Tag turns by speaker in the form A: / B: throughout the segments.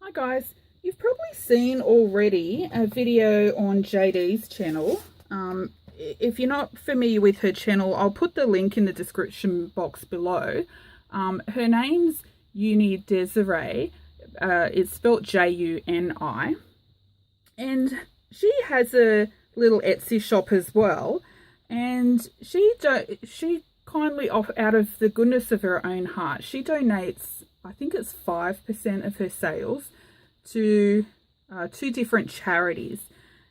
A: Hi guys, you've probably seen already a video on JD's channel. If you're not familiar with her channel, I'll put the link in the description box below. Her name's Juni Desiree. It's spelt Juni, and she has a little Etsy shop as well. And she kindly, out of the goodness of her own heart, she donates, I think it's 5% of her sales to two different charities.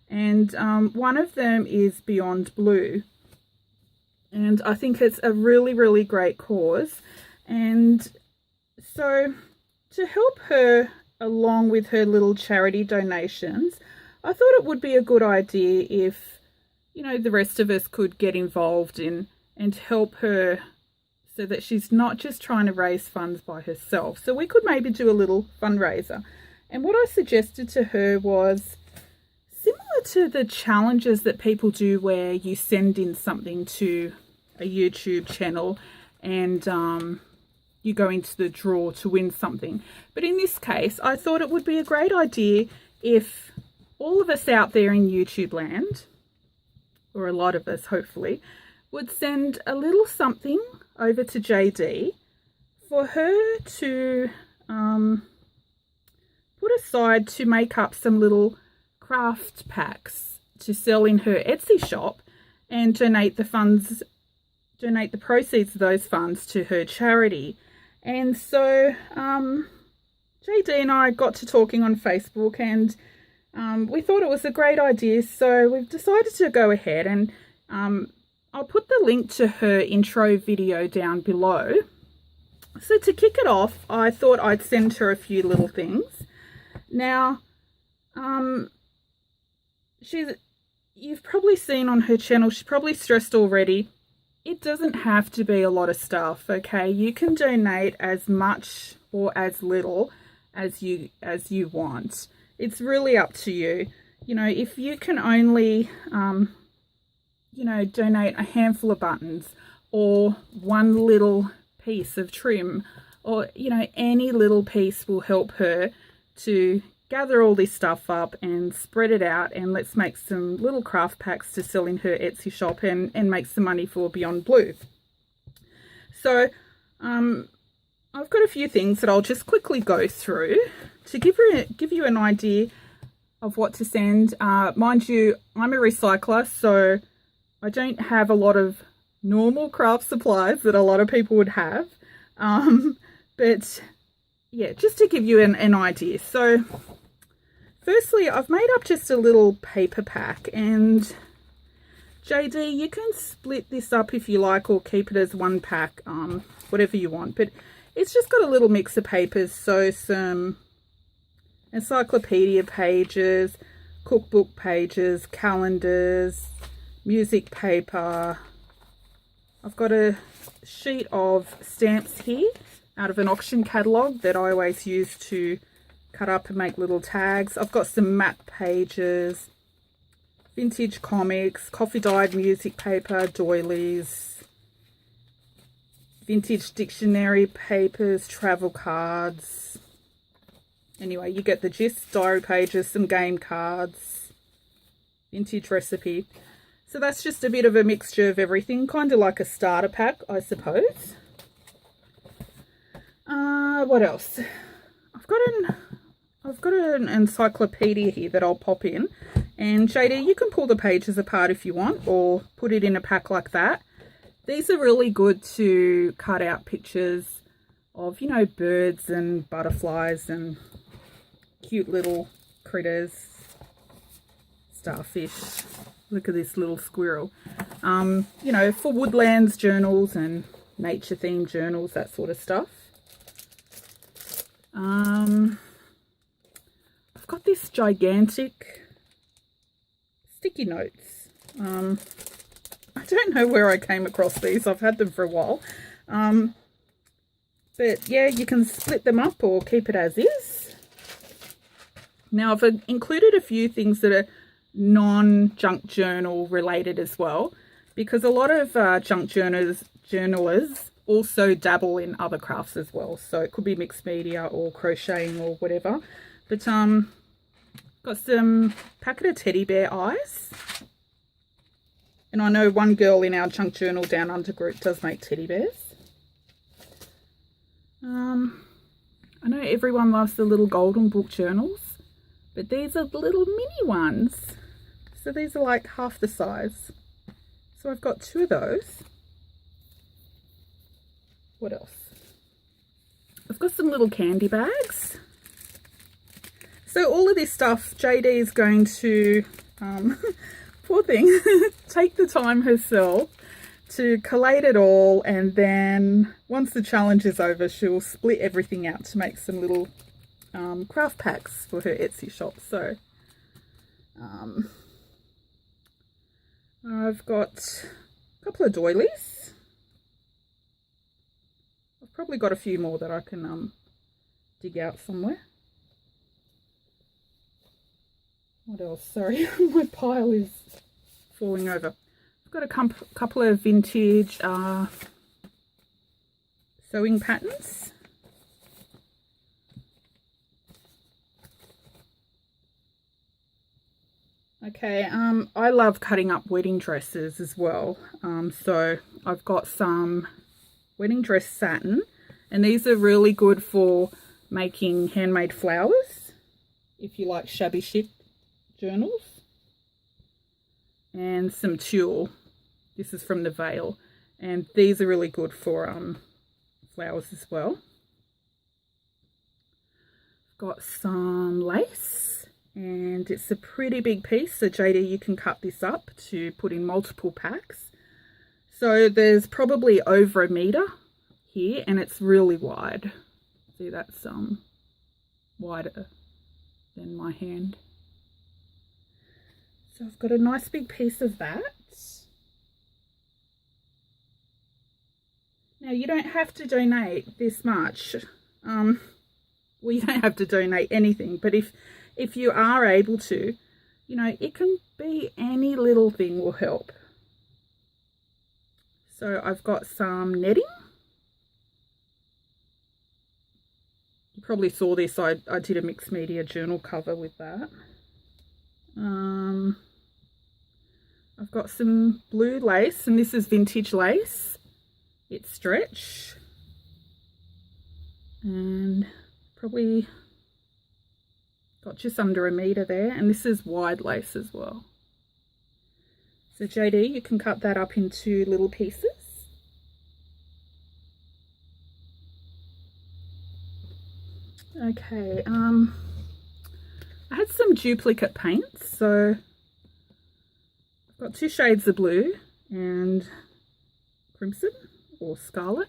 A: And one of them is Beyond Blue. And I think it's a really, really great cause. And so to help her along with her little charity donations, I thought it would be a good idea if, you know, the rest of us could get involved in and help her so that she's not just trying to raise funds by herself. So we could maybe do a little fundraiser. And what I suggested to her was similar to the challenges that people do where you send in something to a YouTube channel and you go into the draw to win something. But in this case, I thought it would be a great idea if all of us out there in YouTube land, or a lot of us hopefully, would send a little something over to JD for her to put aside to make up some little craft packs to sell in her Etsy shop and donate the proceeds of those funds to her charity. And so JD and I got to talking on Facebook, and we thought it was a great idea, so we've decided to go ahead, and I'll put the link to her intro video down below. So to kick it off, I thought I'd send her a few little things. Now, you've probably seen on her channel, she's probably stressed already, it doesn't have to be a lot of stuff, okay? You can donate as much or as little as you want. It's really up to you. You know, if you can only, donate a handful of buttons or one little piece of trim, or, any little piece will help her to gather all this stuff up and spread it out, and let's make some little craft packs to sell in her Etsy shop and make some money for Beyond Blue. So I've got a few things that I'll just quickly go through to give you an idea of what to send. Mind you, I'm a recycler, so I don't have a lot of normal craft supplies that a lot of people would have. But yeah, just to give you an idea. So firstly, I've made up just a little paper pack, and JD, you can split this up if you like, or keep it as one pack, whatever you want. But it's just got a little mix of papers, so some encyclopedia pages, cookbook pages, calendars, music paper. I've got a sheet of stamps here out of an auction catalogue that I always use to cut up and make little tags. I've got some map pages, vintage comics, coffee dyed music paper, doilies, vintage dictionary papers, travel cards. Anyway, you get the gist. Diary pages, some game cards, vintage recipe. So that's just a bit of a mixture of everything, kind of like a starter pack, I suppose. What else? I've got an encyclopedia here that I'll pop in, and JD, you can pull the pages apart if you want, or put it in a pack like that. These are really good to cut out pictures of, birds and butterflies and cute little critters, starfish. Look at this little squirrel. For woodlands journals and nature themed journals, that sort of stuff. I've got this gigantic sticky notes. I don't know where I came across these. I've had them for a while. But yeah, you can split them up or keep it as is. Now I've included a few things that are non-junk journal related as well, because a lot of junk journalers also dabble in other crafts as well. So it could be mixed media or crocheting or whatever. But got some packet of teddy bear eyes. And I know one girl in our Chunk Journal Down Under group does make teddy bears. I know everyone loves the little golden book journals, but these are the little mini ones. So these are like half the size. So I've got 2 of those. What else? I've got some little candy bags. So all of this stuff, JD is going to, poor thing, take the time herself to collate it all, and then once the challenge is over, she'll split everything out to make some little craft packs for her Etsy shop. So I've got a couple of doilies. I've probably got a few more that I can dig out somewhere. What else? Sorry, my pile is falling over. I've got a couple of vintage sewing patterns. Okay, I love cutting up wedding dresses as well. So I've got some wedding dress satin, and these are really good for making handmade flowers if you like shabby chic journals. And some tulle. This is from the Veil, and these are really good for flowers as well. Got some lace, and it's a pretty big piece, so JD, you can cut this up to put in multiple packs. So there's probably over 1 meter here, and it's really wide. See, that's wider than my hand. So I've got a nice big piece of that. Now, you don't have to donate this much. Well, you don't have to donate anything, but if you are able to, you know, it can be any little thing will help. So I've got some netting. You probably saw this. I did a mixed media journal cover with that. I've got some blue lace, and this is vintage lace. It's stretch, and probably got just under 1 meter there, and this is wide lace as well. So JD, you can cut that up into little pieces. Okay, I had some duplicate paints, so I've got 2 shades of blue and crimson or scarlet,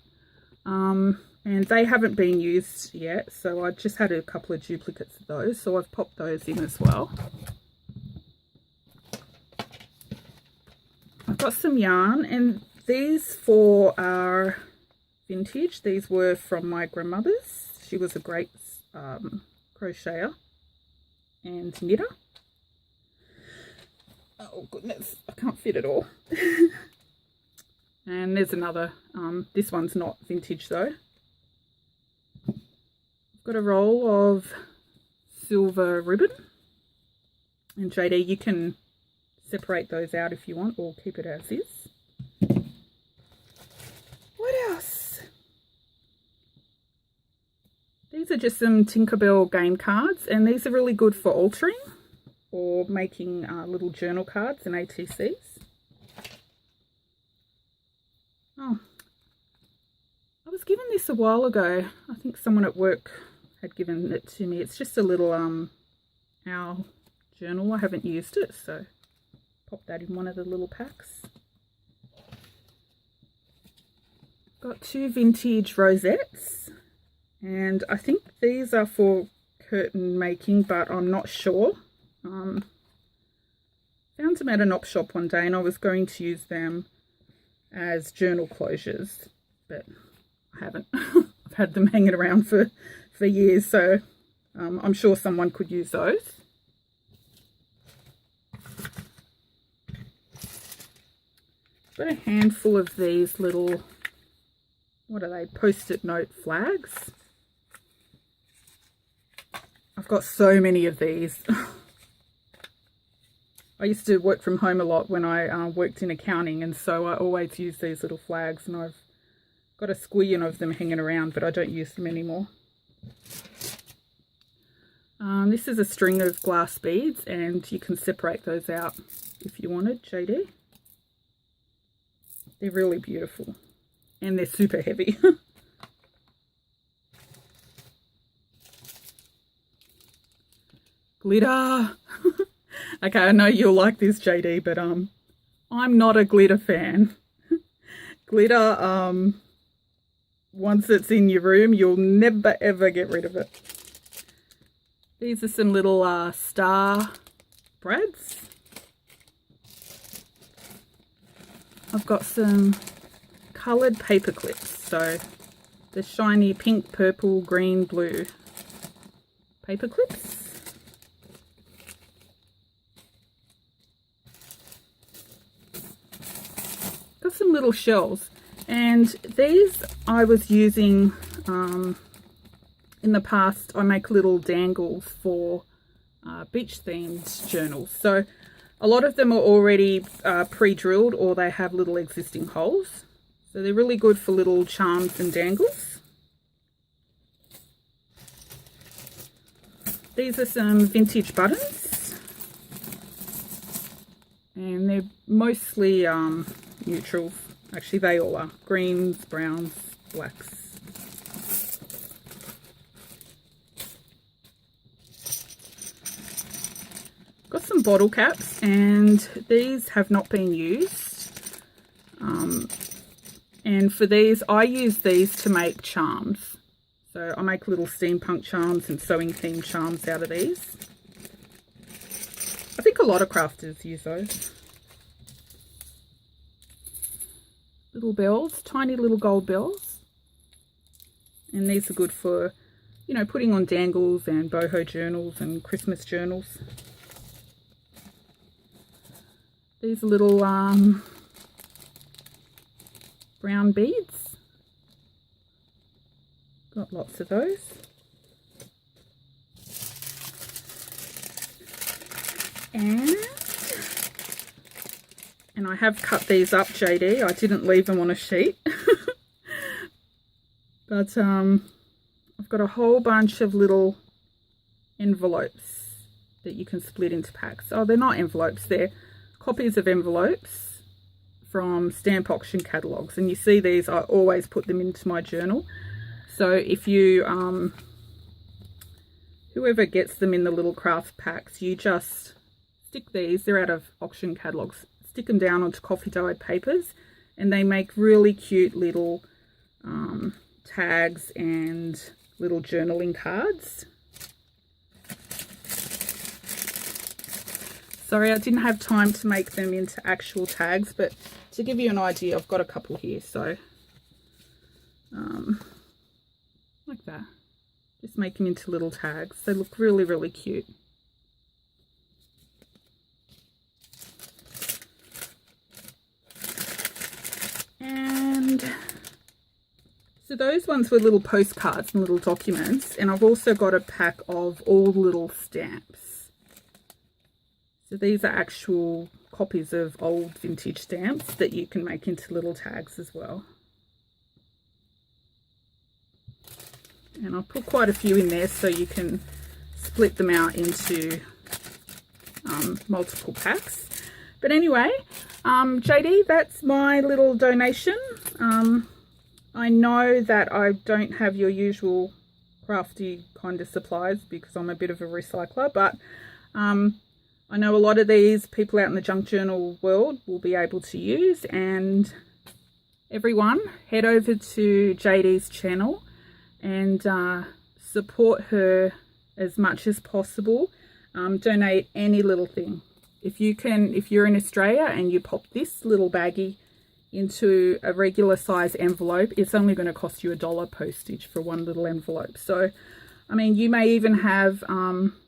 A: and they haven't been used yet, so I just had a couple of duplicates of those, so I've popped those in as well. I've got some yarn, and these 4 are vintage. These were from my grandmother's. She was a great crocheter and knitter. Oh goodness, I can't fit it all. And there's another, this one's not vintage though. I've got a roll of silver ribbon, and JD, you can separate those out if you want, or keep it as is. What else? These are just some Tinkerbell game cards, and these are really good for altering or making little journal cards and ATCs. Oh, I was given this a while ago. I think someone at work had given it to me. It's just a little owl journal. I haven't used it, so pop that in one of the little packs. Got 2 vintage rosettes, and I think these are for curtain making, but I'm not sure. Found them at an op shop one day, and I was going to use them as journal closures, but I haven't. I've had them hanging around for years, so I'm sure someone could use those. Got a handful of these little, what are they, post-it note flags. I I've got so many of these. I used to work from home a lot when I worked in accounting, and so I always use these little flags, and I've got a squillion of them hanging around, but I don't use them anymore. This is a string of glass beads, and you can separate those out if you wanted, JD. They're really beautiful, and they're super heavy. Glitter. Okay, I know you'll like this, JD, but I'm not a glitter fan. Glitter, once it's in your room, you'll never ever get rid of it. These are some little star brads. I've got some coloured paper clips, so the shiny pink, purple, green, blue paper clips. Got some little shells, and these I was using in the past. I make little dangles for beach themed journals, so a lot of them are already pre-drilled, or they have little existing holes, so they're really good for little charms and dangles. These are some vintage buttons, and they're mostly neutrals. Actually, they all are greens, browns, blacks. Got some bottle caps, and these have not been used. And for these, I use these to make charms. So I make little steampunk charms and sewing themed charms out of these. I think a lot of crafters use those. Little bells, tiny little gold bells. And these are good for, you know, putting on dangles and boho journals and Christmas journals. These are little brown beads. Got lots of those. And I have cut these up, JD. I didn't leave them on a sheet. But I've got a whole bunch of little envelopes that you can split into packs. Oh, they're not envelopes, they're copies of envelopes from stamp auction catalogues. And you see these, I always put them into my journal. So if you, whoever gets them in the little craft packs, you just stick these, they're out of auction catalogues, stick them down onto coffee dyed papers, and they make really cute little tags and little journaling cards. Sorry, I didn't have time to make them into actual tags, but to give you an idea, I've got a couple here. So like that, just make them into little tags. They look really, really cute. And so those ones were little postcards and little documents, and I've also got a pack of all little stamps. So these are actual copies of old vintage stamps that you can make into little tags as well. And I'll put quite a few in there so you can split them out into multiple packs. But anyway, JD, that's my little donation. I know that I don't have your usual crafty kind of supplies because I'm a bit of a recycler, but I know a lot of these people out in the junk journal world will be able to use. And everyone, head over to JD's channel and support her as much as possible. Donate any little thing. If you can, if you're in Australia and you pop this little baggie into a regular size envelope, it's only going to cost you $1 postage for one little envelope. So, I mean, you may even have,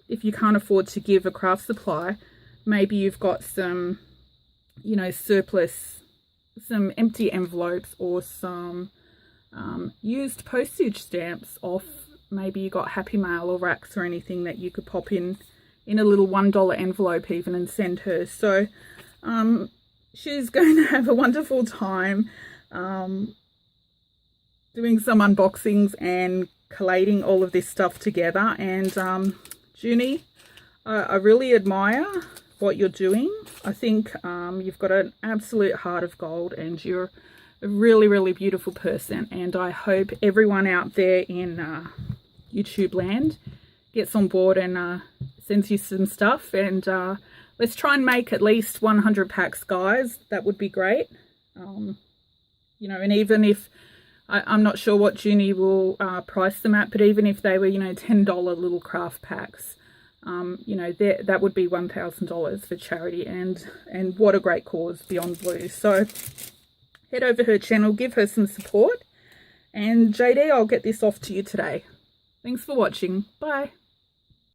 A: if you can't afford to give a craft supply, maybe you've got some, you know, surplus, some empty envelopes or some used postage stamps off maybe you got Happy Mail or racks or anything that you could pop in a little $1 envelope even and send her. So she's going to have a wonderful time doing some unboxings and collating all of this stuff together. And Juni, I really admire what you're doing. I think you've got an absolute heart of gold, and you're a really, really beautiful person. And I hope everyone out there in YouTube land gets on board and sends you some stuff. And let's try and make at least 100 packs, guys. That would be great. You know, and even if I'm not sure what Juni will price them at, but even if they were, you know, $10 little craft packs, you know, that would be $1,000 for charity, and what a great cause, Beyond Blue. So head over her channel, give her some support, and JD, I'll get this off to you today. Thanks for watching. Bye.